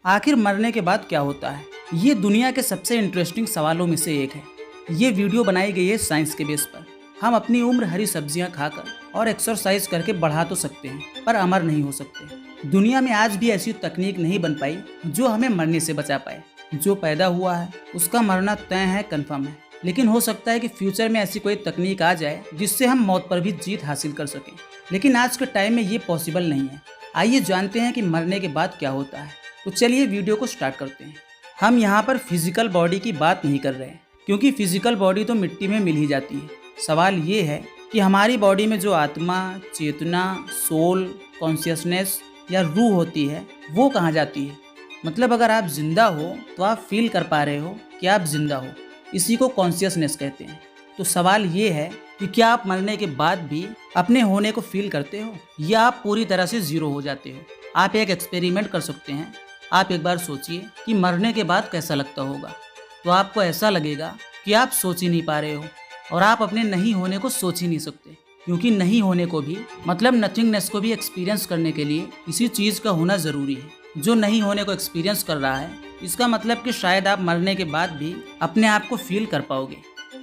आखिर मरने के बाद क्या होता है? ये दुनिया के सबसे इंटरेस्टिंग सवालों में से एक है। ये वीडियो बनाई गई है साइंस के बेस पर। हम अपनी उम्र हरी सब्जियां खाकर और एक्सरसाइज करके बढ़ा तो सकते हैं, पर अमर नहीं हो सकते। दुनिया में आज भी ऐसी तकनीक नहीं बन पाई जो हमें मरने से बचा पाए। जो पैदा हुआ है उसका मरना तय है, कन्फर्म है। लेकिन हो सकता है कि फ्यूचर में ऐसी कोई तकनीक आ जाए जिससे हम मौत पर भी जीत हासिल कर सकें। लेकिन आज के टाइम में ये पॉसिबल नहीं है। आइए जानते हैं कि मरने के बाद क्या होता है। तो चलिए वीडियो को स्टार्ट करते हैं। हम यहाँ पर फिजिकल बॉडी की बात नहीं कर रहे हैं, क्योंकि फिजिकल बॉडी तो मिट्टी में मिल ही जाती है। सवाल ये है कि हमारी बॉडी में जो आत्मा, चेतना, सोल, कॉन्शियसनेस या रूह होती है वो कहाँ जाती है। मतलब अगर आप जिंदा हो तो आप फील कर पा रहे हो कि आप जिंदा हो। इसी को कॉन्शियसनेस कहते हैं। तो सवाल ये है कि क्या आप मरने के बाद भी अपने होने को फील करते हो, या आप पूरी तरह से जीरो हो जाते हो। आप एक एक्सपेरिमेंट कर सकते हैं। आप एक बार सोचिए कि मरने के बाद कैसा लगता होगा। तो आपको ऐसा लगेगा कि आप सोच ही नहीं पा रहे हो और आप अपने नहीं होने को सोच ही नहीं सकते, क्योंकि नहीं होने को भी, मतलब नथिंगनेस को भी एक्सपीरियंस करने के लिए किसी चीज़ का होना ज़रूरी है। जो नहीं होने को एक्सपीरियंस कर रहा है, इसका मतलब कि शायद आप मरने के बाद भी अपने आप को फील कर पाओगे।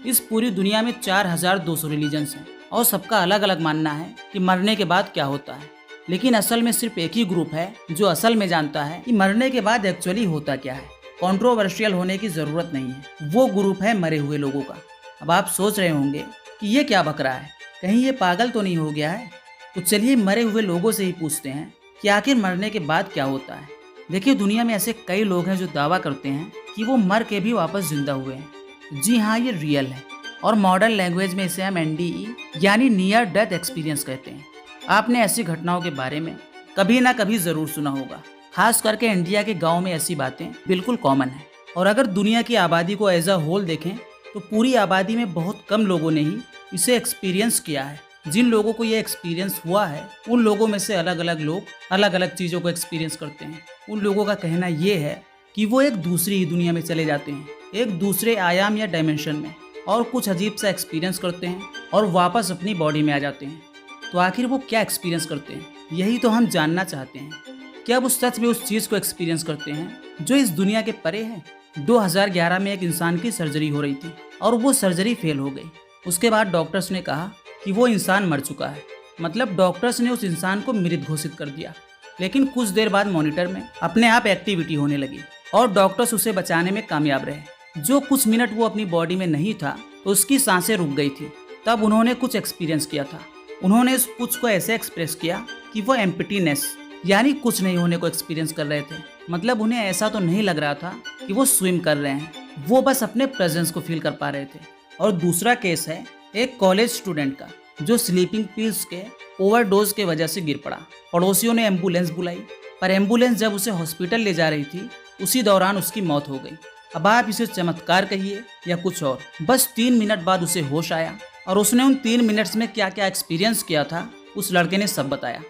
इस पूरी दुनिया में 4200 रिलीजन्स हैं और सबका अलग अलग मानना है कि मरने के बाद क्या होता है। लेकिन असल में सिर्फ एक ही ग्रुप है जो असल में जानता है कि मरने के बाद एक्चुअली होता क्या है। कंट्रोवर्शियल होने की ज़रूरत नहीं है। वो ग्रुप है मरे हुए लोगों का। अब आप सोच रहे होंगे कि ये क्या बक रहा है, कहीं ये पागल तो नहीं हो गया है। तो चलिए मरे हुए लोगों से ही पूछते हैं कि आखिर मरने के बाद क्या होता है। देखिए, दुनिया में ऐसे कई लोग हैं जो दावा करते हैं कि वो मर के भी वापस जिंदा हुए हैं। जी हाँ, ये रियल है और मॉडर्न लैंग्वेज में इसे हम NDE यानी नियर डेथ एक्सपीरियंस कहते हैं। आपने ऐसी घटनाओं के बारे में कभी ना कभी ज़रूर सुना होगा। खास करके इंडिया के गांव में ऐसी बातें बिल्कुल कॉमन है। और अगर दुनिया की आबादी को एज अ होल देखें तो पूरी आबादी में बहुत कम लोगों ने ही इसे एक्सपीरियंस किया है। जिन लोगों को ये एक्सपीरियंस हुआ है, उन लोगों में से अलग अलग लोग अलग अलग चीज़ों को एक्सपीरियंस करते हैं। उन लोगों का कहना ये है कि वो एक दूसरी ही दुनिया में चले जाते हैं, एक दूसरे आयाम या डायमेंशन में, और कुछ अजीब सा एक्सपीरियंस करते हैं और वापस अपनी बॉडी में आ जाते हैं। तो आखिर वो क्या एक्सपीरियंस करते हैं, यही तो हम जानना चाहते हैं। क्या वो सच में उस चीज़ को एक्सपीरियंस करते हैं जो इस दुनिया के परे है। 2011 में एक इंसान की सर्जरी हो रही थी और वो सर्जरी फेल हो गई। उसके बाद डॉक्टर्स ने कहा कि वो इंसान मर चुका है। मतलब डॉक्टर्स ने उस इंसान को मृत घोषित कर दिया। लेकिन कुछ देर बाद मॉनिटर में अपने आप एक्टिविटी होने लगी और डॉक्टर्स उसे बचाने में कामयाब रहे। जो कुछ मिनट वो अपनी बॉडी में नहीं था तो उसकी सांसें रुक गई थी। तब उन्होंने कुछ एक्सपीरियंस किया था। उन्होंने इस कुछ को ऐसे एक्सप्रेस किया कि वो एम्प्टीनेस यानी कुछ नहीं होने को एक्सपीरियंस कर रहे थे। मतलब उन्हें ऐसा तो नहीं लग रहा था कि वो स्विम कर रहे हैं, वो बस अपने प्रेजेंस को फील कर पा रहे थे। और दूसरा केस है एक कॉलेज स्टूडेंट का, जो स्लीपिंग पिल्स के ओवरडोज के वजह से गिर पड़ा। पड़ोसियों ने एम्बुलेंस बुलाई, पर एम्बुलेंस जब उसे हॉस्पिटल ले जा रही थी उसी दौरान उसकी मौत हो गई। अब आप इसे चमत्कार कहिए या कुछ और, बस 3 मिनट बाद उसे होश आया और उसने उन 3 मिनट्स में क्या क्या एक्सपीरियंस किया था उस लड़के ने सब बताया।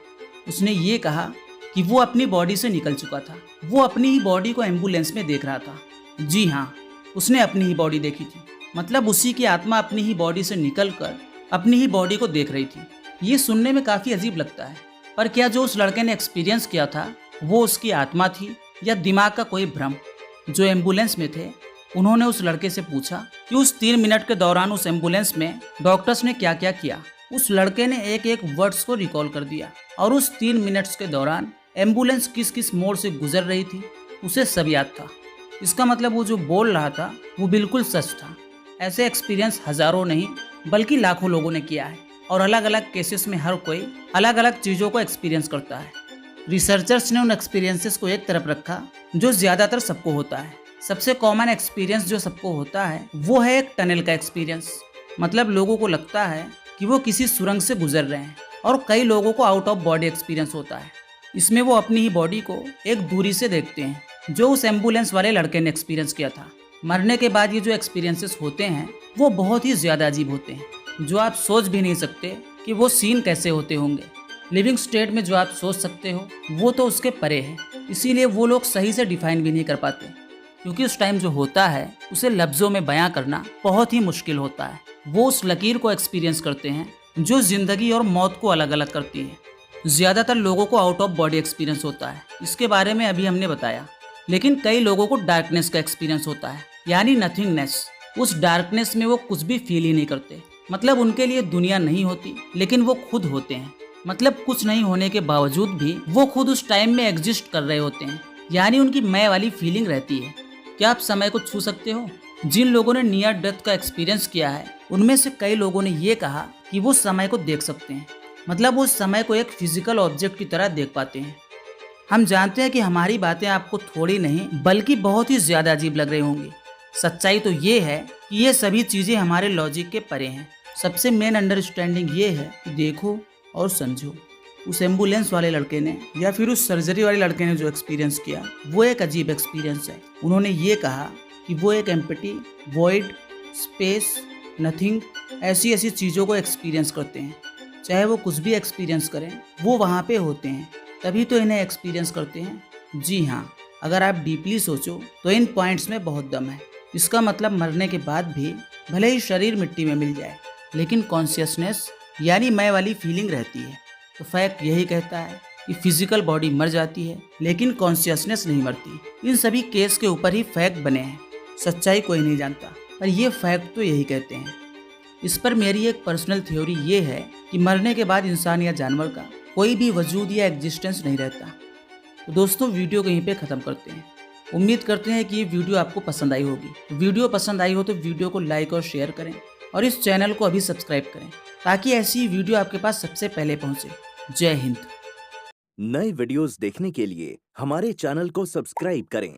उसने ये कहा कि वो अपनी बॉडी से निकल चुका था। वो अपनी ही बॉडी को एम्बुलेंस में देख रहा था। जी हाँ, उसने अपनी ही बॉडी देखी थी। मतलब उसी की आत्मा अपनी ही बॉडी से निकलकर अपनी ही बॉडी को देख रही थी। ये सुनने में काफ़ी अजीब लगता है, पर क्या जो उस लड़के ने एक्सपीरियंस किया था वो उसकी आत्मा थी या दिमाग का कोई भ्रम। जो एम्बुलेंस में थे उन्होंने उस लड़के से पूछा कि उस 3 मिनट के दौरान उस एम्बुलेंस में डॉक्टर्स ने क्या क्या किया। उस लड़के ने एक एक वर्ड्स को रिकॉल कर दिया और उस 3 मिनट्स के दौरान एम्बुलेंस किस किस मोड़ से गुजर रही थी उसे सब याद था। इसका मतलब वो जो बोल रहा था वो बिल्कुल सच था। ऐसे एक्सपीरियंस हज़ारों नहीं बल्कि लाखों लोगों ने किया है, और अलग अलग केसेस में हर कोई अलग अलग चीज़ों को एक्सपीरियंस करता है। रिसर्चर्स ने उन एक्सपीरियंसेस को एक तरफ रखा जो ज़्यादातर सबको होता है। सबसे कॉमन एक्सपीरियंस जो सबको होता है वो है एक टनल का एक्सपीरियंस। मतलब लोगों को लगता है कि वो किसी सुरंग से गुजर रहे हैं, और कई लोगों को आउट ऑफ बॉडी एक्सपीरियंस होता है। इसमें वो अपनी ही बॉडी को एक दूरी से देखते हैं, जो उस एम्बुलेंस वाले लड़के ने एक्सपीरियंस किया था। मरने के बाद ये जो एक्सपीरियंसेस होते हैं वो बहुत ही ज़्यादा अजीब होते हैं, जो आप सोच भी नहीं सकते कि वो सीन कैसे होते होंगे। लिविंग स्टेट में जो आप सोच सकते हो वो तो उसके परे है। इसीलिए वो लोग सही से डिफाइन भी नहीं कर पाते, क्योंकि उस टाइम जो होता है उसे लफ्ज़ों में बयां करना बहुत ही मुश्किल होता है। वो उस लकीर को एक्सपीरियंस करते हैं जो ज़िंदगी और मौत को अलग अलग करती है। ज़्यादातर लोगों को आउट ऑफ बॉडी एक्सपीरियंस होता है, इसके बारे में अभी हमने बताया। लेकिन कई लोगों को डार्कनेस का एक्सपीरियंस होता है, यानी नथिंगनेस। उस डार्कनेस में वो कुछ भी फील ही नहीं करते, मतलब उनके लिए दुनिया नहीं होती, लेकिन वो खुद होते हैं। मतलब कुछ नहीं होने के बावजूद भी वो खुद उस टाइम में एग्जिस्ट कर रहे होते हैं, यानी उनकी मैं वाली फीलिंग रहती है। क्या आप समय को छू सकते हो? जिन लोगों ने नियर डेथ का एक्सपीरियंस किया है, उनमें से कई लोगों ने ये कहा कि वो समय को देख सकते हैं, मतलब वो समय को एक फिजिकल ऑब्जेक्ट की तरह देख पाते हैं। हम जानते हैं कि हमारी बातें आपको थोड़ी नहीं बल्कि बहुत ही ज्यादा अजीब लग रही होंगी। सच्चाई तो ये है कि ये सभी चीजें हमारे लॉजिक के परे हैं। सबसे मेन अंडरस्टैंडिंग ये है कि देखो और समझो। उस एम्बुलेंस वाले लड़के ने या फिर उस सर्जरी वाले लड़के ने जो एक्सपीरियंस किया, वो एक अजीब एक्सपीरियंस है। उन्होंने ये कहा कि वो एक एम्प्टी, वॉइड, स्पेस, नथिंग, ऐसी ऐसी चीज़ों को एक्सपीरियंस करते हैं। चाहे वो कुछ भी एक्सपीरियंस करें, वो वहाँ पे होते हैं, तभी तो इन्हें एक्सपीरियंस करते हैं। जी हाँ, अगर आप डीपली सोचो तो इन पॉइंट्स में बहुत दम है। इसका मतलब मरने के बाद भी भले ही शरीर मिट्टी में मिल जाए, लेकिन कॉन्शियसनेस यानी मैं वाली फीलिंग रहती है। तो फैक्ट यही कहता है कि फिजिकल बॉडी मर जाती है, लेकिन कॉन्शियसनेस नहीं मरती। इन सभी केस के ऊपर ही फैक्ट बने हैं। सच्चाई कोई नहीं जानता, पर ये फैक्ट तो यही कहते हैं। इस पर मेरी एक पर्सनल थ्योरी ये है कि मरने के बाद इंसान या जानवर का कोई भी वजूद या एग्जिस्टेंस नहीं रहता। तो दोस्तों, वीडियो को यहीं पे ख़त्म करते हैं। उम्मीद करते हैं कि ये वीडियो आपको पसंद आई होगी। वीडियो पसंद आई हो तो वीडियो को लाइक और शेयर करें, और इस चैनल को अभी सब्सक्राइब करें, ताकि ऐसी वीडियो आपके पास सबसे पहले पहुंचे। जय हिंद। नए वीडियोस देखने के लिए हमारे चैनल को सब्सक्राइब करें